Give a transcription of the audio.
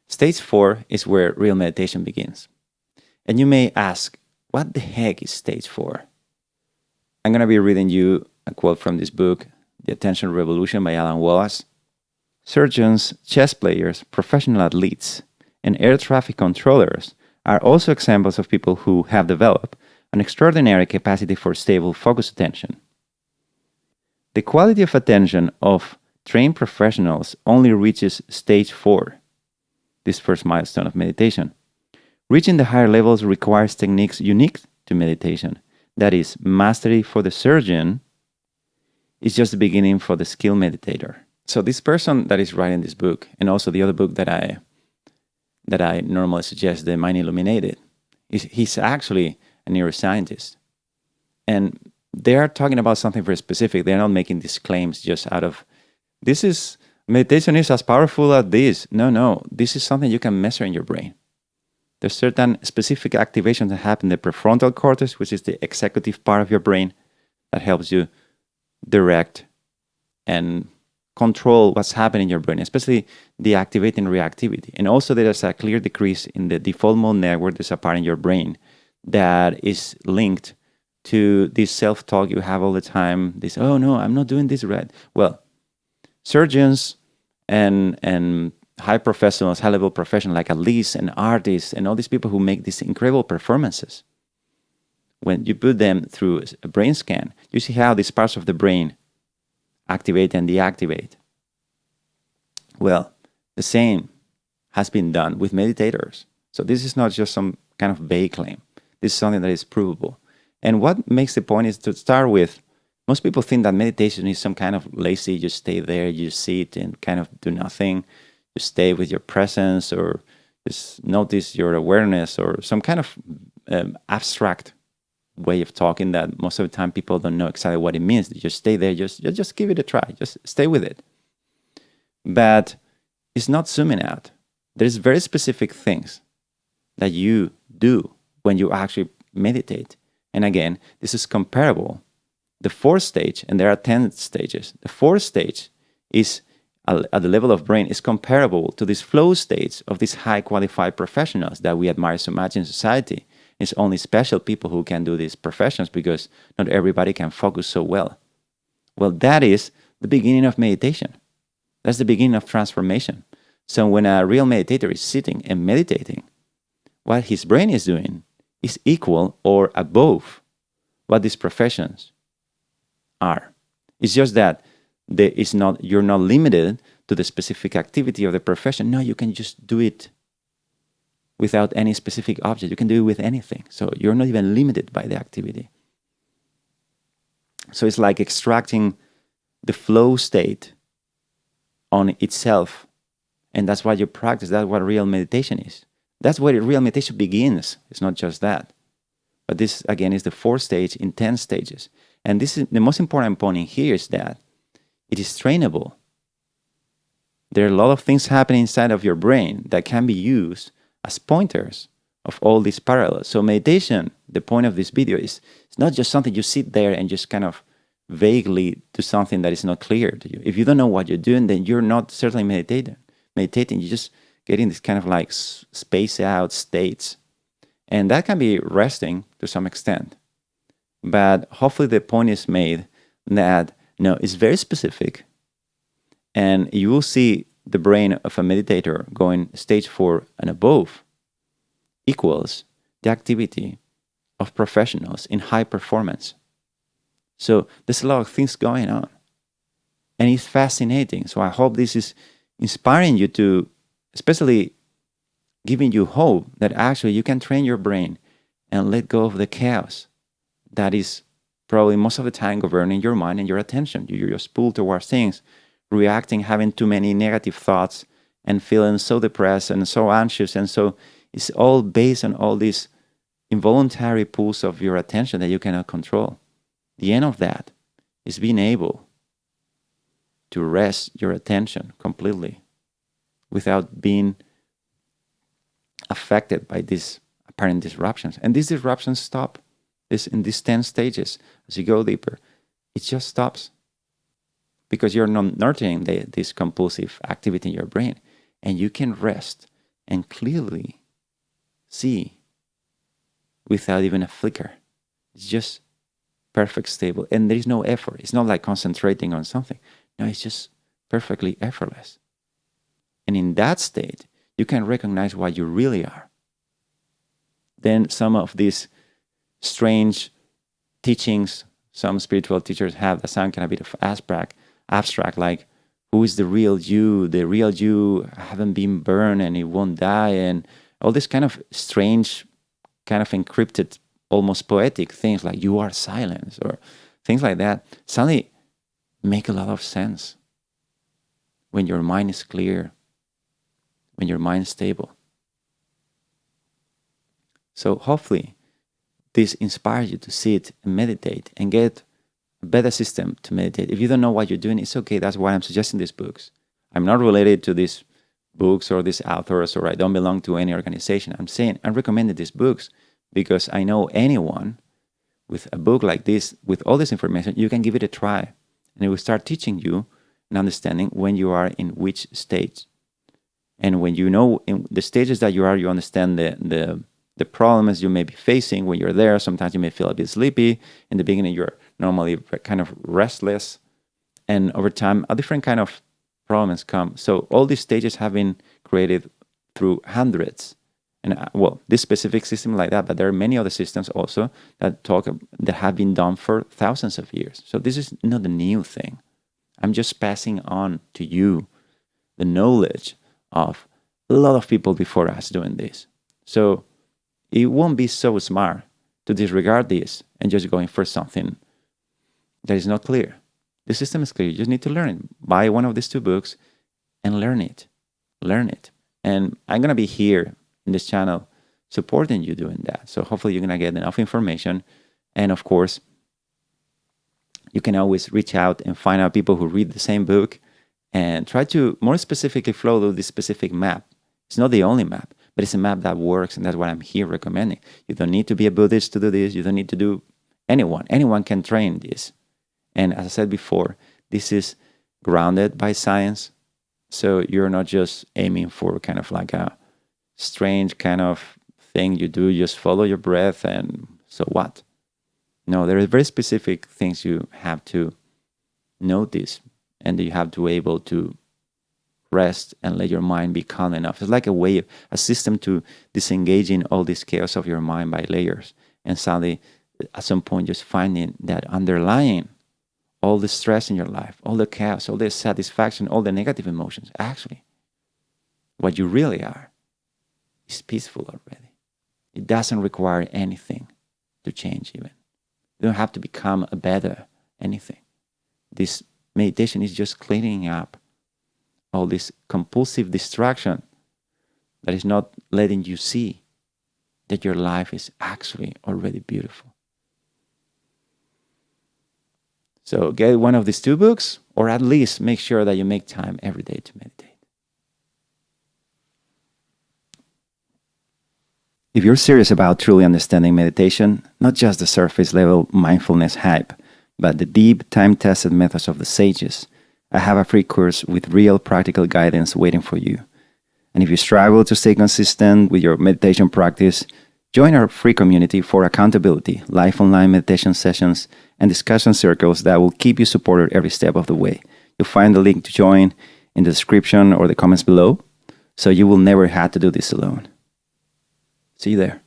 Stage 4 is where real meditation begins. And you may ask, what the heck is stage 4? I'm going to be reading you a quote from this book, The Attention Revolution by Alan Wallace. Surgeons, chess players, professional athletes, and air traffic controllers are also examples of people who have developed an extraordinary capacity for stable focused attention. The quality of attention of trained professionals only reaches stage 4, this first milestone of meditation. Reaching the higher levels requires techniques unique to meditation. That is, mastery for the surgeon is just the beginning for the skilled meditator. So this person that is writing this book, and also the other book that I normally suggest, The Mind Illuminated, he's actually a neuroscientist. And they are talking about something very specific. They're not making these claims just out of, meditation is as powerful as this. No, this is something you can measure in your brain. There's certain specific activations that happen in the prefrontal cortex, which is the executive part of your brain that helps you direct and control what's happening in your brain, especially deactivating reactivity. And also there's a clear decrease in the default mode network that's a part in your brain that is linked to this self-talk you have all the time, this, oh no, I'm not doing this right. Well, surgeons and high professionals, high-level professionals like athletes and artists and all these people who make these incredible performances, when you put them through a brain scan, you see how these parts of the brain activate and deactivate. Well, the same has been done with meditators. So this is not just some kind of vague claim. This is something that is provable. And what makes the point is to start with, most people think that meditation is some kind of lazy, you stay there, you sit and kind of do nothing. You stay with your presence or just notice your awareness or some kind of abstract way of talking that most of the time people don't know exactly what it means. You just stay there, just give it a try, just stay with it. But it's not zooming out. There's very specific things that you do when you actually meditate. And again, this is comparable. The fourth stage, and there are 10 stages, the fourth stage is at the level of brain is comparable to this flow stage of these high qualified professionals that we admire so much in society. It's only special people who can do these professions because not everybody can focus so well. Well, that is the beginning of meditation. That's the beginning of transformation. So when a real meditator is sitting and meditating, what his brain is doing is equal or above what these professions are. It's just that you're not limited to the specific activity of the profession. No, you can just do it without any specific object. You can do it with anything. So you're not even limited by the activity. So it's like extracting the flow state on itself. And that's what you practice. That's what real meditation is. That's where real meditation begins. It's not just that. But this, again, is the fourth stage in 10 stages. And this is the most important point in here is that it is trainable. There are a lot of things happening inside of your brain that can be used as pointers of all these parallels. So meditation, the point of this video is it's not just something you sit there and just kind of vaguely do something that is not clear to you. If you don't know what you're doing, then you're not certainly meditating. You're just getting this kind of like space out states. And that can be resting to some extent. But hopefully the point is made that no, it's very specific. And you will see the brain of a meditator going stage 4 and above equals the activity of professionals in high performance. So there's a lot of things going on. And it's fascinating. So I hope this is inspiring you to, especially giving you hope that actually you can train your brain and let go of the chaos that is probably most of the time governing your mind and your attention. You're just pulled towards things, reacting, having too many negative thoughts and feeling so depressed and so anxious. And so it's all based on all these involuntary pulls of your attention that you cannot control. The end of that is being able to rest your attention completely without being affected by these apparent disruptions. And these disruptions stop in these 10 stages. As you go deeper, it just stops because you're not nurturing this compulsive activity in your brain, and you can rest and clearly see without even a flicker. It's just perfect, stable, and there is no effort. It's not like concentrating on something. No, it's just perfectly effortless. And in that state, you can recognize what you really are. Then some of these strange teachings some spiritual teachers have that sound kind of a bit of abstract, like who is the real you? The real you haven't been burned and it won't die, and all this kind of strange, kind of encrypted, almost poetic things like you are silence or things like that suddenly make a lot of sense when your mind is clear, when your mind is stable. So hopefully this inspires you to sit and meditate and get a better system to meditate. If you don't know what you're doing, it's okay. That's why I'm suggesting these books. I'm not related to these books or these authors, or I don't belong to any organization. I'm saying I recommended these books because I know anyone with a book like this, with all this information, you can give it a try. And it will start teaching you and understanding when you are in which stage. And when you know in the stages that you are, you understand the problems you may be facing when you're there. Sometimes you may feel a bit sleepy. In the beginning, you're normally kind of restless. And over time, a different kind of problems come. So all these stages have been created through hundreds. And well, this specific system like that, but there are many other systems also that have been done for thousands of years. So this is not a new thing. I'm just passing on to you the knowledge of a lot of people before us doing this. So it won't be so smart to disregard this and just going for something that is not clear. The system is clear. You just need to learn it. Buy one of these two books and learn it. Learn it. And I'm going to be here in this channel supporting you doing that. So hopefully you're going to get enough information. And of course, you can always reach out and find out people who read the same book and try to more specifically follow this specific map. It's not the only map, but it's a map that works, and that's what I'm here recommending. You don't need to be a Buddhist to do this. You don't need to do anyone. Anyone can train this. And as I said before, this is grounded by science. So you're not just aiming for kind of like a strange kind of thing you do, just follow your breath and so what? No, there are very specific things you have to notice, and you have to be able to rest and let your mind be calm enough. It's like a system to disengaging all this chaos of your mind by layers, and suddenly at some point just finding that underlying all the stress in your life, all the chaos, all the satisfaction, all the negative emotions, actually what you really are is peaceful already. It doesn't require anything to change even. You don't have to become a better anything. This meditation is just cleaning up all this compulsive distraction that is not letting you see that your life is actually already beautiful. So get one of these two books, or at least make sure that you make time every day to meditate. If you're serious about truly understanding meditation, not just the surface level mindfulness hype, but the deep, time-tested methods of the sages, I have a free course with real practical guidance waiting for you. And if you struggle to stay consistent with your meditation practice, join our free community for accountability, live online meditation sessions, and discussion circles that will keep you supported every step of the way. You'll find the link to join in the description or the comments below, so you will never have to do this alone. See you there.